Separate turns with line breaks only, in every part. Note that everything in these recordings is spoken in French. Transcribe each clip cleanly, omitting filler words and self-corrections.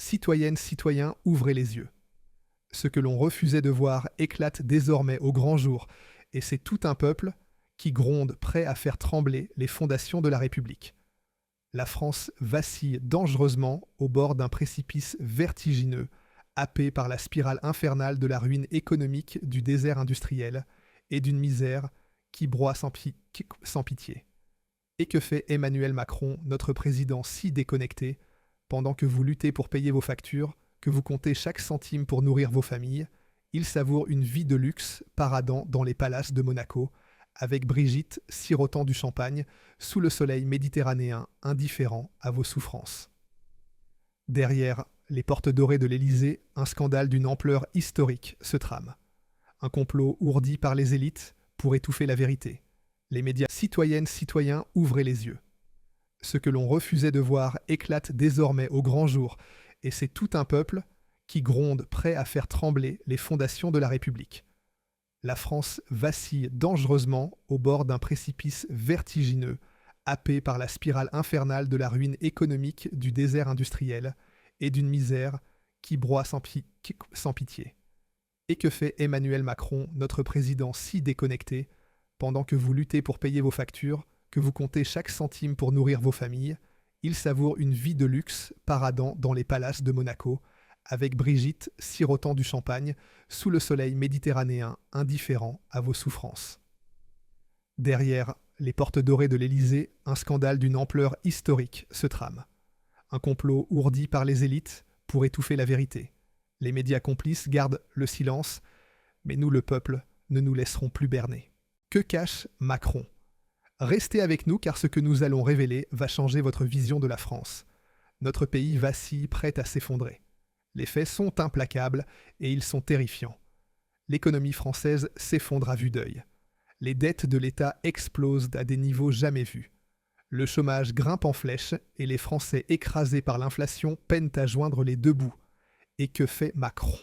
Citoyennes, citoyens, ouvrez les yeux. Ce que l'on refusait de voir éclate désormais au grand jour, et c'est tout un peuple qui gronde prêt à faire trembler les fondations de la République. La France vacille dangereusement au bord d'un précipice vertigineux, happé par la spirale infernale de la ruine économique du désert industriel et d'une misère qui broie sans pitié. Et que fait Emmanuel Macron, notre président si déconnecté, pendant que vous luttez pour payer vos factures, que vous comptez chaque centime pour nourrir vos familles? Il savoure une vie de luxe paradant dans les palaces de Monaco, avec Brigitte sirotant du champagne sous le soleil méditerranéen, indifférent à vos souffrances. Derrière les portes dorées de l'Élysée, un scandale d'une ampleur historique se trame. Un complot ourdi par les élites pour étouffer la vérité. Les médias citoyennes, citoyens, ouvrez les yeux. Ce que l'on refusait de voir éclate désormais au grand jour, et c'est tout un peuple qui gronde prêt à faire trembler les fondations de la République. La France vacille dangereusement au bord d'un précipice vertigineux, happé par la spirale infernale de la ruine économique du désert industriel et d'une misère qui broie sans pitié. Et que fait Emmanuel Macron, notre président si déconnecté, pendant que vous luttez pour payer vos factures, que vous comptez chaque centime pour nourrir vos familles? Il savoure une vie de luxe paradant dans les palaces de Monaco, avec Brigitte sirotant du champagne sous le soleil méditerranéen, indifférent à vos souffrances. Derrière les portes dorées de l'Élysée, un scandale d'une ampleur historique se trame. Un complot ourdi par les élites pour étouffer la vérité. Les médias complices gardent le silence, mais nous, le peuple, ne nous laisserons plus berner. Que cache Macron? Restez avec nous car ce que nous allons révéler va changer votre vision de la France. Notre pays vacille, prêt à s'effondrer. Les faits sont implacables et ils sont terrifiants. L'économie française s'effondre à vue d'œil. Les dettes de l'État explosent à des niveaux jamais vus. Le chômage grimpe en flèche et les Français écrasés par l'inflation peinent à joindre les deux bouts. Et que fait Macron?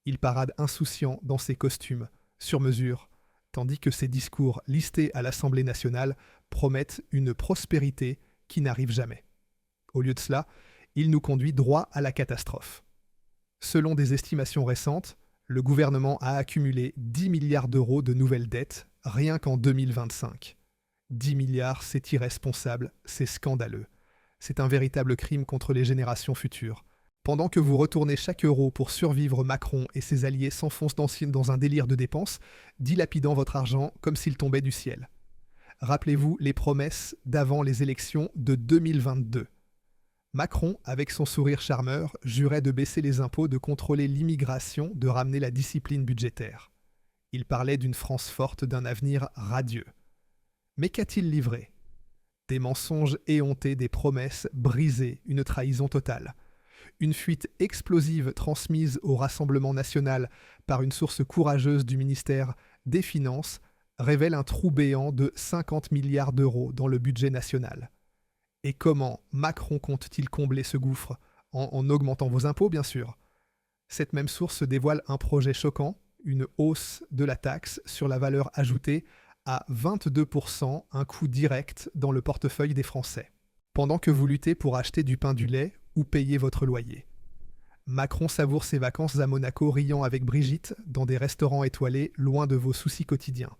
Il parade insouciant dans ses costumes, sur mesure, tandis que ses discours listés à l'Assemblée nationale promettent une prospérité qui n'arrive jamais. Au lieu de cela, il nous conduit droit à la catastrophe. Selon des estimations récentes, le gouvernement a accumulé 10 milliards d'euros de nouvelles dettes rien qu'en 2025. 10 milliards, c'est irresponsable, c'est scandaleux. C'est un véritable crime contre les générations futures. Pendant que vous retournez chaque euro pour survivre, Macron et ses alliés s'enfoncent dans un délire de dépenses, dilapidant votre argent comme s'il tombait du ciel. Rappelez-vous les promesses d'avant les élections de 2022. Macron, avec son sourire charmeur, jurait de baisser les impôts, de contrôler l'immigration, de ramener la discipline budgétaire. Il parlait d'une France forte, d'un avenir radieux. Mais qu'a-t-il livré? Des mensonges éhontés, des promesses brisées, une trahison totale. Une fuite explosive transmise au Rassemblement national par une source courageuse du ministère des Finances révèle un trou béant de 50 milliards d'euros dans le budget national. Et comment Macron compte-t-il combler ce gouffre? En augmentant vos impôts, bien sûr. Cette même source dévoile un projet choquant, une hausse de la taxe sur la valeur ajoutée à 22%, un coût direct dans le portefeuille des Français. Pendant que vous luttez pour acheter du pain, du lait ou payer votre loyer. Macron savoure ses vacances à Monaco, riant avec Brigitte dans des restaurants étoilés, loin de vos soucis quotidiens.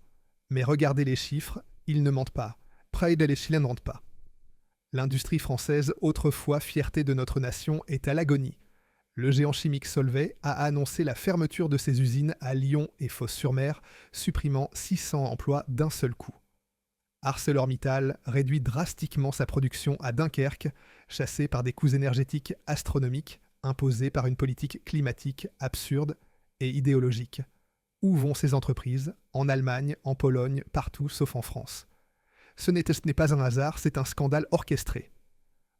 Mais regardez les chiffres, ils ne mentent pas. Près de les Chiliens ne mentent pas. L'industrie française, autrefois fierté de notre nation, est à l'agonie. Le géant chimique Solvay a annoncé la fermeture de ses usines à Lyon et Fos-sur-Mer, supprimant 600 emplois d'un seul coup. ArcelorMittal réduit drastiquement sa production à Dunkerque, chassé par des coûts énergétiques astronomiques, imposés par une politique climatique absurde et idéologique. Où vont ces entreprises? En Allemagne, en Pologne, partout sauf en France. Ce n'est pas un hasard, c'est un scandale orchestré.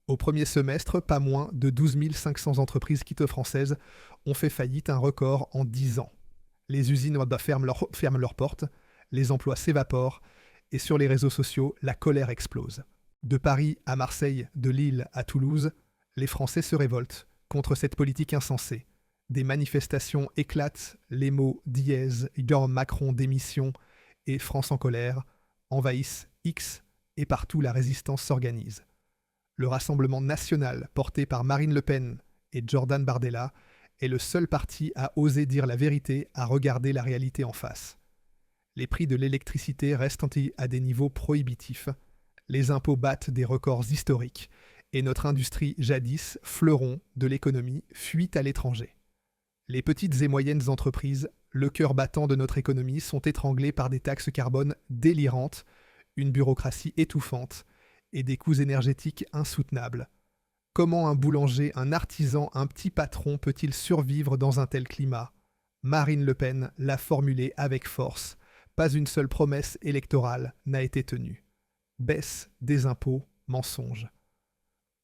Au premier semestre, pas moins de 12 500 entreprises françaises ont fait faillite, un record en 10 ans. Les usines ferment leurs portes, les emplois s'évaporent, et sur les réseaux sociaux, la colère explose. De Paris à Marseille, de Lille à Toulouse, les Français se révoltent contre cette politique insensée. Des manifestations éclatent, les mots dièse, Macron démission et France en colère envahissent X et partout la résistance s'organise. Le Rassemblement national, porté par Marine Le Pen et Jordan Bardella est le seul parti à oser dire la vérité, à regarder la réalité en face. Les prix de l'électricité restent à des niveaux prohibitifs, les impôts battent des records historiques, et notre industrie, jadis fleuron de l'économie, fuit à l'étranger. Les petites et moyennes entreprises, le cœur battant de notre économie, sont étranglées par des taxes carbone délirantes, une bureaucratie étouffante et des coûts énergétiques insoutenables. Comment un boulanger, un artisan, un petit patron peut-il survivre dans un tel climat? Marine Le Pen l'a formulé avec force. Pas une seule promesse électorale n'a été tenue. Baisse des impôts, mensonge.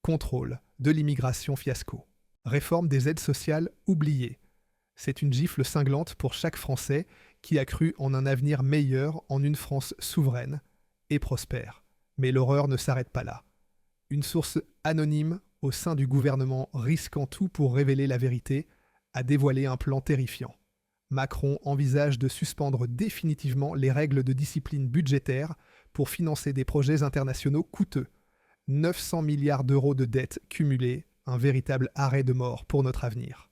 Contrôle de l'immigration, fiasco. Réforme des aides sociales, oubliée. C'est une gifle cinglante pour chaque Français qui a cru en un avenir meilleur, en une France souveraine et prospère. Mais l'horreur ne s'arrête pas là. Une source anonyme au sein du gouvernement risquant tout pour révéler la vérité a dévoilé un plan terrifiant. Macron envisage de suspendre définitivement les règles de discipline budgétaire pour financer des projets internationaux coûteux. 900 milliards d'euros de dettes cumulées, un véritable arrêt de mort pour notre avenir.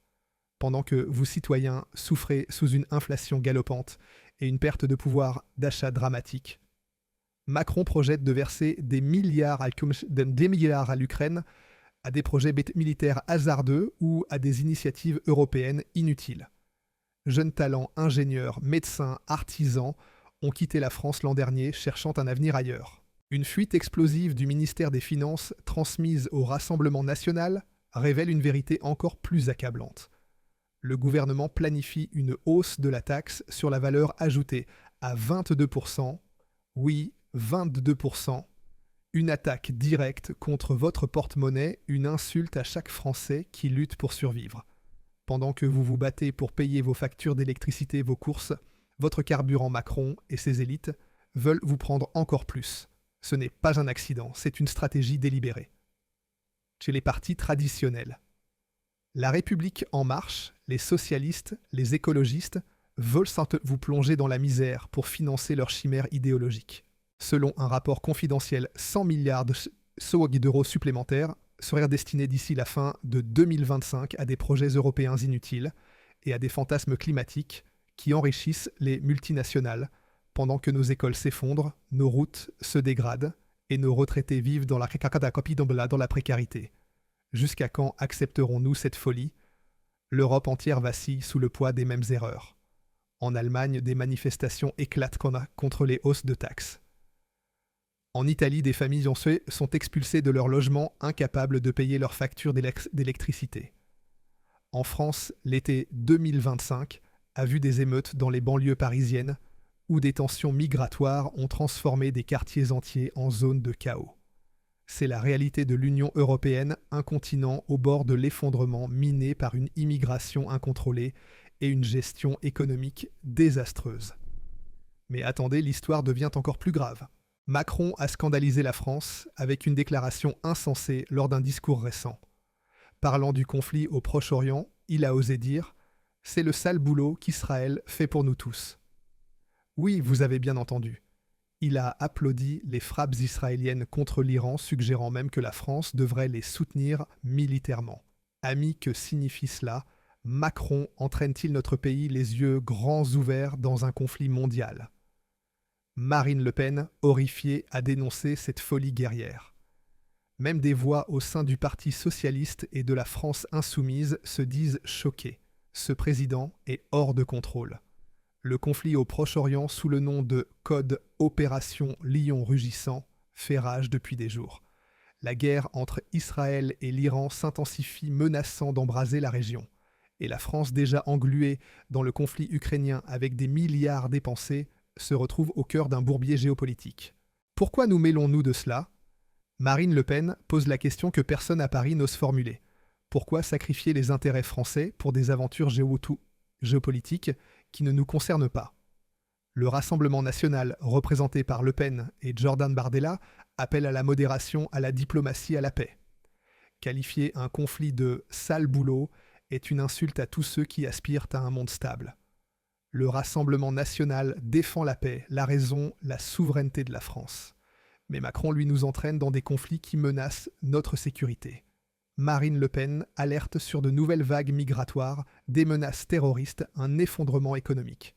Pendant que vous, citoyens, souffrez sous une inflation galopante et une perte de pouvoir d'achat dramatique, Macron projette de verser des milliards à l'Ukraine, à des projets militaires hasardeux ou à des initiatives européennes inutiles. Jeunes talents, ingénieurs, médecins, artisans ont quitté la France l'an dernier cherchant un avenir ailleurs. Une fuite explosive du ministère des Finances transmise au Rassemblement national révèle une vérité encore plus accablante. Le gouvernement planifie une hausse de la taxe sur la valeur ajoutée à 22%. Oui, 22%. Une attaque directe contre votre porte-monnaie, une insulte à chaque Français qui lutte pour survivre. Pendant que vous vous battez pour payer vos factures d'électricité, vos courses, votre carburant Macron et ses élites veulent vous prendre encore plus. Ce n'est pas un accident, c'est une stratégie délibérée. Chez les partis traditionnels, La République en marche, les socialistes, les écologistes veulent vous plonger dans la misère pour financer leurs chimères idéologiques. Selon un rapport confidentiel, 100 milliards d'euros supplémentaires seraient destinés d'ici la fin de 2025 à des projets européens inutiles et à des fantasmes climatiques qui enrichissent les multinationales, pendant que nos écoles s'effondrent, nos routes se dégradent et nos retraités vivent dans la précarité. Jusqu'à quand accepterons-nous cette folie? L'Europe entière vacille sous le poids des mêmes erreurs. En Allemagne, des manifestations éclatent contre les hausses de taxes. En Italie, des familles sont expulsées de leur logement, incapables de payer leurs factures d'électricité. En France, l'été 2025 a vu des émeutes dans les banlieues parisiennes où des tensions migratoires ont transformé des quartiers entiers en zones de chaos. C'est la réalité de l'Union européenne, un continent au bord de l'effondrement miné par une immigration incontrôlée et une gestion économique désastreuse. Mais attendez, l'histoire devient encore plus grave. Macron a scandalisé la France avec une déclaration insensée lors d'un discours récent. Parlant du conflit au Proche-Orient, il a osé dire « C'est le sale boulot qu'Israël fait pour nous tous ». Oui, vous avez bien entendu. Il a applaudi les frappes israéliennes contre l'Iran, suggérant même que la France devrait les soutenir militairement. Ami, que signifie cela? Macron entraîne-t-il notre pays les yeux grands ouverts dans un conflit mondial? Marine Le Pen, horrifiée, a dénoncé cette folie guerrière. Même des voix au sein du Parti socialiste et de la France insoumise se disent choquées. Ce président est hors de contrôle. Le conflit au Proche-Orient, sous le nom de code Opération Lion Rugissant, fait rage depuis des jours. La guerre entre Israël et l'Iran s'intensifie, menaçant d'embraser la région. Et la France, déjà engluée dans le conflit ukrainien avec des milliards dépensés, se retrouve au cœur d'un bourbier géopolitique. Pourquoi nous mêlons-nous de cela? Marine Le Pen pose la question que personne à Paris n'ose formuler. Pourquoi sacrifier les intérêts français pour des aventures géopolitiques qui ne nous concernent pas? Le Rassemblement national, représenté par Le Pen et Jordan Bardella, appelle à la modération, à la diplomatie, à la paix. Qualifier un conflit de « sale boulot » est une insulte à tous ceux qui aspirent à un monde stable. Le Rassemblement national défend la paix, la raison, la souveraineté de la France. Mais Macron, lui, nous entraîne dans des conflits qui menacent notre sécurité. Marine Le Pen alerte sur de nouvelles vagues migratoires, des menaces terroristes, un effondrement économique.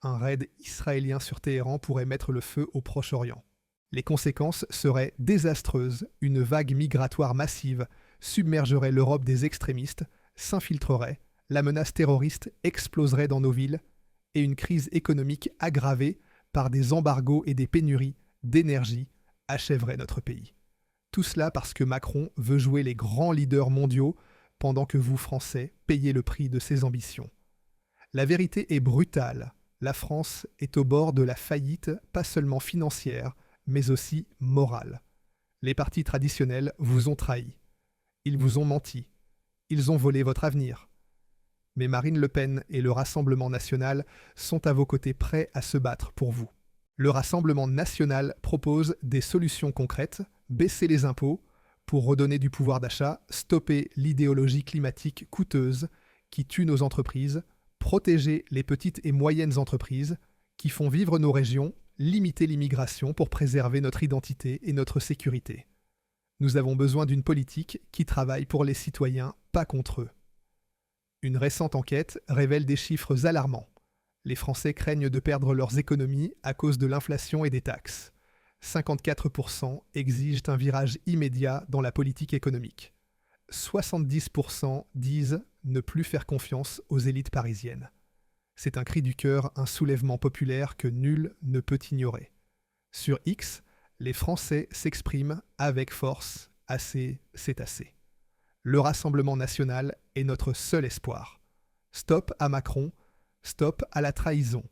Un raid israélien sur Téhéran pourrait mettre le feu au Proche-Orient. Les conséquences seraient désastreuses, une vague migratoire massive submergerait l'Europe des extrémistes, s'infiltrerait, la menace terroriste exploserait dans nos villes, et une crise économique aggravée par des embargos et des pénuries d'énergie achèverait notre pays. Tout cela parce que Macron veut jouer les grands leaders mondiaux pendant que vous, Français, payez le prix de ses ambitions. La vérité est brutale. La France est au bord de la faillite, pas seulement financière, mais aussi morale. Les partis traditionnels vous ont trahi. Ils vous ont menti. Ils ont volé votre avenir. Mais Marine Le Pen et le Rassemblement national sont à vos côtés prêts à se battre pour vous. Le Rassemblement national propose des solutions concrètes, baisser les impôts pour redonner du pouvoir d'achat, stopper l'idéologie climatique coûteuse qui tue nos entreprises, protéger les petites et moyennes entreprises qui font vivre nos régions, limiter l'immigration pour préserver notre identité et notre sécurité. Nous avons besoin d'une politique qui travaille pour les citoyens, pas contre eux. Une récente enquête révèle des chiffres alarmants. Les Français craignent de perdre leurs économies à cause de l'inflation et des taxes. 54% exigent un virage immédiat dans la politique économique. 70% disent ne plus faire confiance aux élites parisiennes. C'est un cri du cœur, un soulèvement populaire que nul ne peut ignorer. Sur X, les Français s'expriment avec force. Assez, c'est assez. Le Rassemblement national est notre seul espoir. Stop à Macron, stop à la trahison.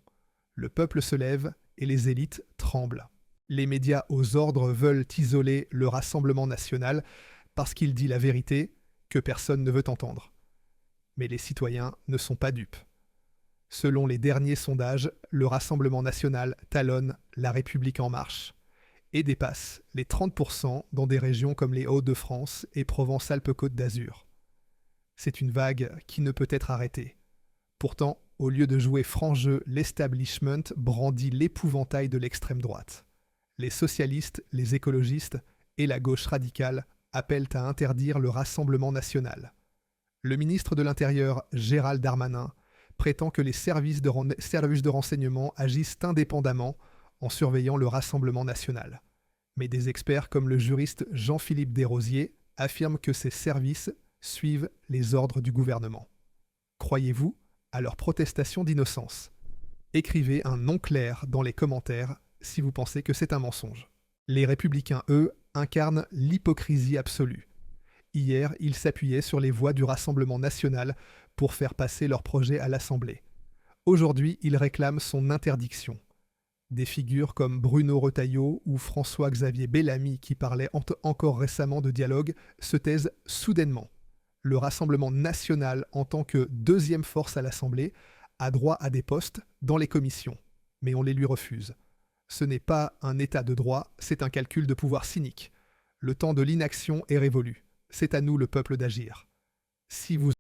Le peuple se lève et les élites tremblent. Les médias aux ordres veulent isoler le Rassemblement national parce qu'il dit la vérité que personne ne veut entendre. Mais les citoyens ne sont pas dupes. Selon les derniers sondages, le Rassemblement national talonne La République en marche et dépasse les 30% dans des régions comme les Hauts-de-France et Provence-Alpes-Côte d'Azur. C'est une vague qui ne peut être arrêtée. Pourtant, au lieu de jouer franc jeu, l'establishment brandit l'épouvantail de l'extrême droite. Les socialistes, les écologistes et la gauche radicale appellent à interdire le Rassemblement national. Le ministre de l'Intérieur, Gérald Darmanin, prétend que les services de renseignement agissent indépendamment en surveillant le Rassemblement national. Mais des experts comme le juriste Jean-Philippe Desrosiers affirment que ces services suivent les ordres du gouvernement. Croyez-vous à leur protestation d'innocence? Écrivez un non clair dans les commentaires si vous pensez que c'est un mensonge. Les Républicains, eux, incarnent l'hypocrisie absolue. Hier, ils s'appuyaient sur les voix du Rassemblement national pour faire passer leur projet à l'Assemblée. Aujourd'hui, ils réclament son interdiction. Des figures comme Bruno Retailleau ou François-Xavier Bellamy, qui parlaient encore récemment de dialogue, se taisent soudainement. Le Rassemblement national, en tant que deuxième force à l'Assemblée, a droit à des postes dans les commissions, mais on les lui refuse. Ce n'est pas un état de droit, c'est un calcul de pouvoir cynique. Le temps de l'inaction est révolu. C'est à nous, le peuple, d'agir. Si vous